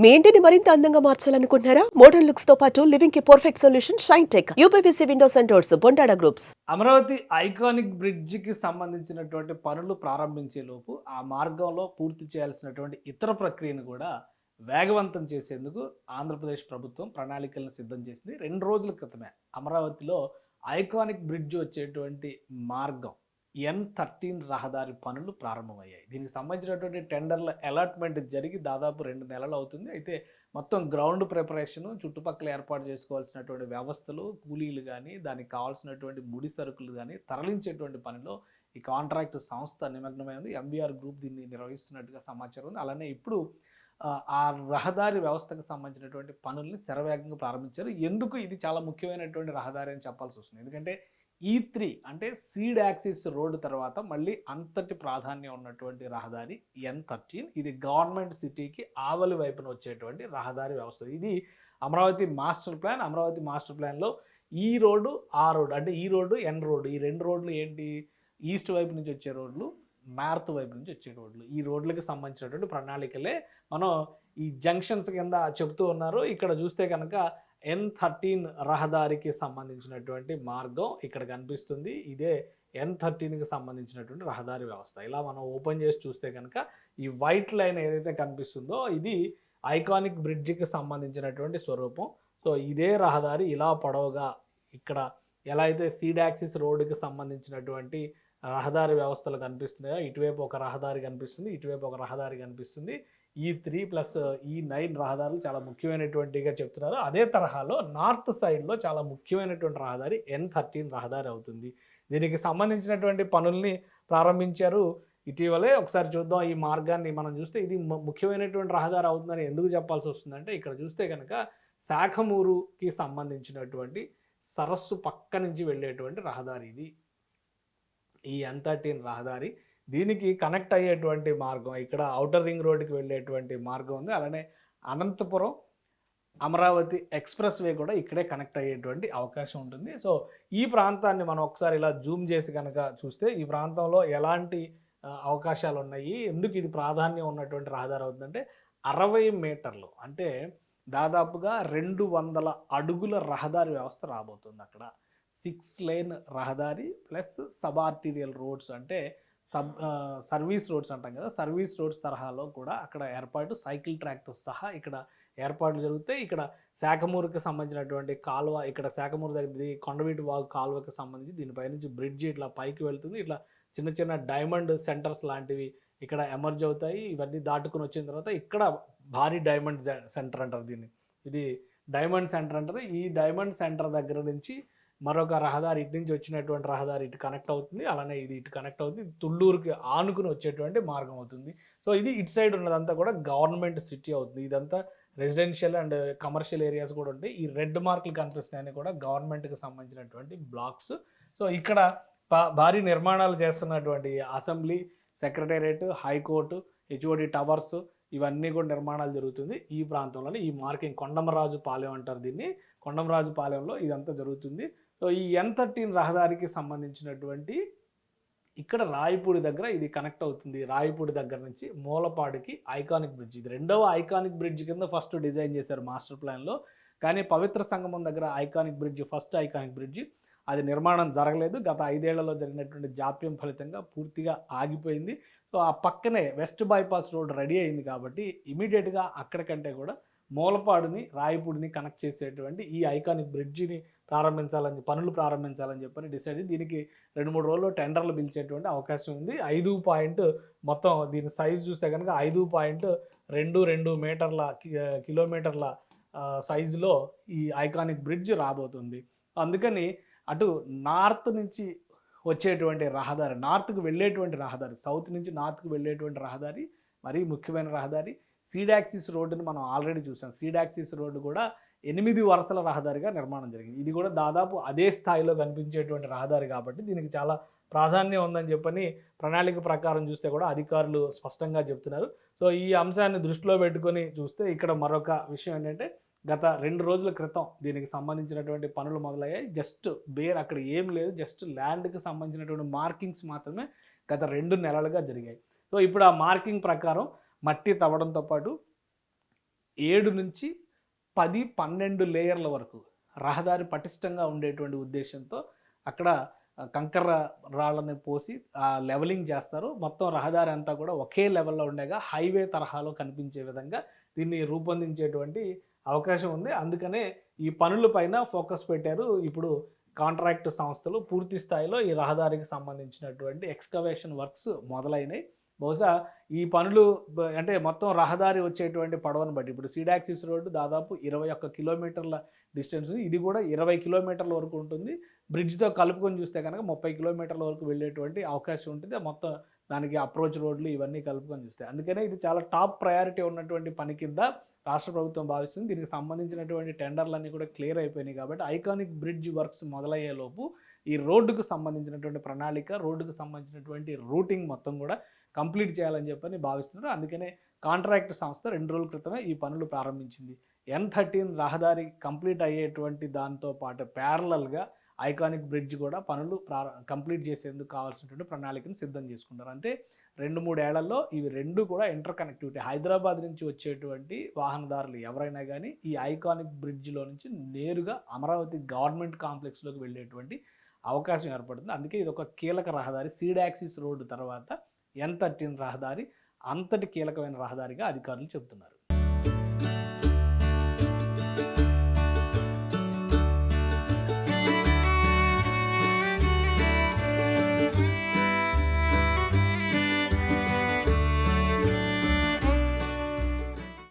మీ ఇంటిని మరింత అందంగా మార్చాలనుకుంటున్నారా? మోడర్న్ లుక్స్ తో పాటు లివింగ్ కి perfect solution Shine Tech UPVC windows and doors Bondada groups. Amaravati iconic బ్రిడ్జికి సంబంధించినటువంటి పనులు ప్రారంభించే లోపు ఆ మార్గంలో పూర్తి చేయాల్సినటువంటి ఇతర ప్రక్రియను కూడా వేగవంతం చేసేందుకు ఆంధ్రప్రదేశ్ ప్రభుత్వం ప్రణాళికలను సిద్ధం చేసింది. 2 రోజుల క్రితమే అమరావతిలో ఐకానిక్ బ్రిడ్జ్ వచ్చేటువంటి మార్గం N13 రహదారి పనులు ప్రారంభమయ్యాయి. దీనికి సంబంధించినటువంటి టెండర్ల అలాట్మెంట్ జరిగి దాదాపు 2 నెలలు అవుతుంది. అయితే మొత్తం గ్రౌండ్ ప్రిపరేషను, చుట్టుపక్కల ఏర్పాటు చేసుకోవాల్సినటువంటి వ్యవస్థలు, కూలీలు గానీ, దానికి కావాల్సినటువంటి ముడి సరుకులు గానీ తరలించేటువంటి పనిలో ఈ కాంట్రాక్ట్ సంస్థ నిమగ్నమై ఉంది. ఎంవీఆర్ గ్రూప్ దీన్ని నిర్వహిస్తున్నట్టుగా సమాచారం ఉంది. అలానే ఇప్పుడు ఆ రహదారి వ్యవస్థకు సంబంధించినటువంటి పనుల్ని శరవేగంగా ప్రారంభించారు. ఎందుకు ఇది చాలా ముఖ్యమైనటువంటి రహదారి అని చెప్పాల్సొస్తుంది. ఎందుకంటే E3 అంటే సీడ్ యాక్సిస్ రోడ్డు తర్వాత మళ్ళీ అంతటి ప్రాధాన్యం ఉన్నటువంటి రహదారి N13. ఇది గవర్నమెంట్ సిటీకి ఆవలి వైపున వచ్చేటువంటి రహదారి వ్యవస్థ. ఇది Amaravati master plan. Amaravati master ప్లాన్‌లో ఈ రోడ్డు, ఆ రోడ్డు అంటే ఈ రోడ్డు, ఎన్ రోడ్డు ఈ 2 రోడ్లు ఏంటి? ఈస్ట్ వైపు నుంచి వచ్చే రోడ్లు, నార్త్ వైపు నుంచి వచ్చే రోడ్లు. ఈ రోడ్లకి సంబంధించినటువంటి ప్రణాళికలే మనం ఈ జంక్షన్స్ కింద చెప్తూ ఉన్నారు. ఇక్కడ చూస్తే కనుక N13 రహదారికి సంబంధించినటువంటి మార్గం ఇక్కడ కనిపిస్తుంది. ఇదే N13కి సంబంధించినటువంటి రహదారి వ్యవస్థ. ఇలా మనం ఓపెన్ చేసి చూస్తే కనుక ఈ వైట్ లైన్ ఏదైతే కనిపిస్తుందో ఇది ఐకానిక్ బ్రిడ్జికి సంబంధించినటువంటి స్వరూపం. సో ఇదే రహదారి ఇలా పొడవుగా ఇక్కడ ఎలా అయితే సీడ్ యాక్సిస్ రోడ్డుకి సంబంధించినటువంటి రహదారి వ్యవస్థలు కనిపిస్తున్నాయో ఇటువైపు ఒక రహదారి కనిపిస్తుంది, ఇటువైపు ఒక రహదారి కనిపిస్తుంది. E3 ప్లస్ E9 రహదారులు చాలా ముఖ్యమైనటువంటిగా చెప్తున్నారు. అదే తరహాలో నార్త్ సైడ్లో చాలా ముఖ్యమైనటువంటి రహదారి N13 రహదారి అవుతుంది. దీనికి సంబంధించినటువంటి పనుల్ని ప్రారంభించారు ఇటీవలే. ఒకసారి చూద్దాం ఈ మార్గాన్ని మనం చూస్తే ఇది ముఖ్యమైనటువంటి రహదారి అవుతుందని ఎందుకు చెప్పాల్సి వస్తుందంటే ఇక్కడ చూస్తే కనుక శాఖమూరుకి సంబంధించినటువంటి సరస్సు పక్క నుంచి వెళ్ళేటువంటి రహదారి ఇది. ఈ N13 రహదారి దీనికి కనెక్ట్ అయ్యేటువంటి మార్గం ఇక్కడ ఔటర్ రింగ్ రోడ్డుకి వెళ్ళేటువంటి మార్గం ఉంది. అలానే అనంతపురం అమరావతి ఎక్స్ప్రెస్ వే కూడా ఇక్కడే కనెక్ట్ అయ్యేటువంటి అవకాశం ఉంటుంది. సో ఈ ప్రాంతాన్ని మనం ఒకసారి ఇలా జూమ్ చేసి కనుక చూస్తే ఈ ప్రాంతంలో ఎలాంటి అవకాశాలు ఉన్నాయి, ఎందుకు ఇది ప్రాధాన్యం ఉన్నటువంటి రహదారి అవుతుందంటే 60 మీటర్లు అంటే దాదాపుగా 200 అడుగుల రహదారి వ్యవస్థ రాబోతుంది అక్కడ. 6 లేన్ రహదారి ప్లస్ సబ్ ఆర్టీరియల్ రోడ్స్ అంటే సర్వీస్ రోడ్స్ అంటాం కదా, సర్వీస్ రోడ్స్ తరహాలో కూడా అక్కడ ఏర్పాటు సైకిల్ ట్రాక్తో సహా ఇక్కడ ఏర్పాట్లు జరుగుతాయి. ఇక్కడ శాఖమూరుకి సంబంధించినటువంటి కాలువ ఇక్కడ శాఖమూరు దగ్గర కొండవీటి వాగు కాలువకి సంబంధించి దీనిపై నుంచి బ్రిడ్జ్ ఇట్లా పైకి వెళ్తుంది. ఇట్లా చిన్న చిన్న డైమండ్ సెంటర్స్ లాంటివి ఇక్కడ ఎమర్జ్ అవుతాయి. ఇవన్నీ దాటుకుని వచ్చిన తర్వాత ఇక్కడ భారీ డైమండ్ సెంటర్ అంటారు దీన్ని. ఇది డైమండ్ సెంటర్ అంటారు. ఈ డైమండ్ సెంటర్ దగ్గర నుంచి మరొక రహదారి ఇటు నుంచి వచ్చినటువంటి రహదారి ఇటు కనెక్ట్ అవుతుంది. అలానే ఇది ఇటు కనెక్ట్ అవుతుంది. తుళ్ళూరుకి ఆనుకుని వచ్చేటువంటి మార్గం అవుతుంది. సో ఇది ఇటు సైడ్ ఉన్నదంతా కూడా గవర్నమెంట్ సిటీ అవుతుంది. ఇదంతా రెసిడెన్షియల్ అండ్ కమర్షియల్ ఏరియాస్ కూడా ఉంటాయి. ఈ రెడ్ మార్కులు కనిపిస్తున్నాయని కూడా గవర్నమెంట్కి సంబంధించినటువంటి బ్లాక్స్. సో ఇక్కడ భారీ నిర్మాణాలు చేస్తున్నటువంటి assembly, secretariat, high court, HOD towers ఇవన్నీ కూడా నిర్మాణాలు జరుగుతుంది ఈ ప్రాంతంలోనే. ఈ మార్కింగ్ కొండమరాజు పాలెం అంటారు దీన్ని. కొండమరాజు పాలెంలో ఇదంతా జరుగుతుంది. సో ఈ N13 రహదారికి సంబంధించినటువంటి ఇక్కడ రాయపూడి దగ్గర ఇది కనెక్ట్ అవుతుంది. రాయపూడి దగ్గర నుంచి మూలపాడికి ఐకానిక్ బ్రిడ్జ్. ఇది 2వ ఐకానిక్ బ్రిడ్జ్ కింద ఫస్ట్ డిజైన్ చేశారు మాస్టర్ ప్లాన్లో. కానీ పవిత్ర సంగమం దగ్గర iconic bridge, first iconic bridge అది నిర్మాణం జరగలేదు. గత 5 ఏళ్లలో జరిగినటువంటి జాప్యం ఫలితంగా పూర్తిగా ఆగిపోయింది. సో ఆ పక్కనే వెస్ట్ బైపాస్ రోడ్ రెడీ అయింది కాబట్టి ఇమీడియట్గా అక్కడికంటే కూడా మూలపాడుని, రాయపూడిని కనెక్ట్ చేసేటువంటి ఈ ఐకానిక్ బ్రిడ్జిని పనులు ప్రారంభించాలని చెప్పని డిసైడ్ అయ్యి దీనికి 2-3 రోజుల్లో టెండర్లు పిలిచేటువంటి అవకాశం ఉంది. 5 మొత్తం దీని సైజు చూస్తే కనుక 5.22 మీటర్ల కిలోమీటర్ల సైజులో ఈ ఐకానిక్ బ్రిడ్జ్ రాబోతుంది. అందుకని అటు నార్త్ నుంచి వచ్చేటువంటి రహదారి, నార్త్కు వెళ్ళేటువంటి రహదారి, సౌత్ నుంచి నార్త్కు వెళ్ళేటువంటి రహదారి మరీ ముఖ్యమైన రహదారి. సీడ్ యాక్సిస్ రోడ్డుని మనం ఆల్రెడీ చూసాం. సీడ్ యాక్సిస్ రోడ్డు కూడా 8 వరుసల రహదారిగా నిర్మాణం జరిగింది. ఇది కూడా దాదాపు అదే స్థాయిలో కనిపించేటువంటి రహదారి కాబట్టి దీనికి చాలా ప్రాధాన్యం ఉందని చెప్పని ప్రణాళిక ప్రకారం చూస్తే కూడా అధికారులు స్పష్టంగా చెప్తున్నారు. సో ఈ అంశాన్ని దృష్టిలో పెట్టుకొని చూస్తే ఇక్కడ మరొక విషయం ఏంటంటే గత 2 రోజుల క్రితం దీనికి సంబంధించినటువంటి పనులు మొదలయ్యాయి. జస్ట్ అక్కడ ఏం లేదు, జస్ట్ ల్యాండ్కి సంబంధించినటువంటి మార్కింగ్స్ మాత్రమే గత 2 నెలలుగా జరిగాయి. సో ఇప్పుడు ఆ మార్కింగ్ ప్రకారం మట్టి తవ్వడంతో పాటు 7 నుంచి 10, 12 లేయర్ల వరకు రహదారి పటిష్టంగా ఉండేటువంటి ఉద్దేశంతో అక్కడ కంకర రాళ్ళని పోసి లెవలింగ్ చేస్తారు. మొత్తం రహదారి అంతా కూడా ఒకే లెవెల్లో ఉండగా హైవే తరహాలో కనిపించే విధంగా దీన్ని రూపొందించేటువంటి అవకాశం ఉంది. అందుకనే ఈ పనుల పైన ఫోకస్ పెట్టారు. ఇప్పుడు కాంట్రాక్ట్ సంస్థలు పూర్తి స్థాయిలో ఈ రహదారికి సంబంధించినటువంటి ఎక్స్కవేషన్ వర్క్స్ మొదలైనవి. బహుశా ఈ పనులు అంటే మొత్తం రహదారి వచ్చేటువంటి పొడవును బట్టి ఇప్పుడు సీడాక్సిస్ రోడ్డు దాదాపు 21 కిలోమీటర్ల డిస్టెన్స్, ఇది కూడా 20 కిలోమీటర్ల వరకు ఉంటుంది. బ్రిడ్జ్తో కలుపుకొని చూస్తే కనుక 30 కిలోమీటర్ల వరకు వెళ్ళేటువంటి అవకాశం ఉంటుంది. మొత్తం దానికి అప్రోచ్ రోడ్లు ఇవన్నీ కలుపుకొని చూస్తే, అందుకనే ఇది చాలా టాప్ ప్రయారిటీ ఉన్నటువంటి పని కింద రాష్ట్ర ప్రభుత్వం భావిస్తుంది. దీనికి సంబంధించినటువంటి టెండర్లన్నీ కూడా క్లియర్ అయిపోయినాయి కాబట్టి ఐకానిక్ బ్రిడ్జ్ వర్క్స్ మొదలయ్యేలోపు ఈ రోడ్డుకు సంబంధించినటువంటి ప్రణాళిక, రోడ్డుకు సంబంధించినటువంటి రూటింగ్ మొత్తం కూడా కంప్లీట్ చేయాలని చెప్పని భావిస్తున్నారు. అందుకనే కాంట్రాక్ట్ సంస్థ 2 రోజుల క్రితమే ఈ పనులు ప్రారంభించింది. N13 రహదారి కంప్లీట్ అయ్యేటువంటి దాంతో పాటు ప్యారలల్గా ఐకానిక్ బ్రిడ్జ్ కూడా పనులు కంప్లీట్ చేసేందుకు కావాల్సినటువంటి ప్రణాళికను సిద్ధం చేసుకుంటారు. అంటే 2-3 ఏళ్లలో ఇవి రెండు కూడా ఇంటర్ కనెక్టివిటీ, హైదరాబాద్ నుంచి వచ్చేటువంటి వాహనదారులు ఎవరైనా కానీ ఈ ఐకానిక్ బ్రిడ్జ్లో నుంచి నేరుగా అమరావతి గవర్నమెంట్ కాంప్లెక్స్లోకి వెళ్ళేటువంటి అవకాశం ఏర్పడుతుంది. అందుకే ఇది ఒక కీలక రహదారి. సీడాక్సిస్ రోడ్డు తర్వాత N13 రహదారి అంతటి కీలకమైన రహదారిగా అధికారులు చెబుతున్నారు.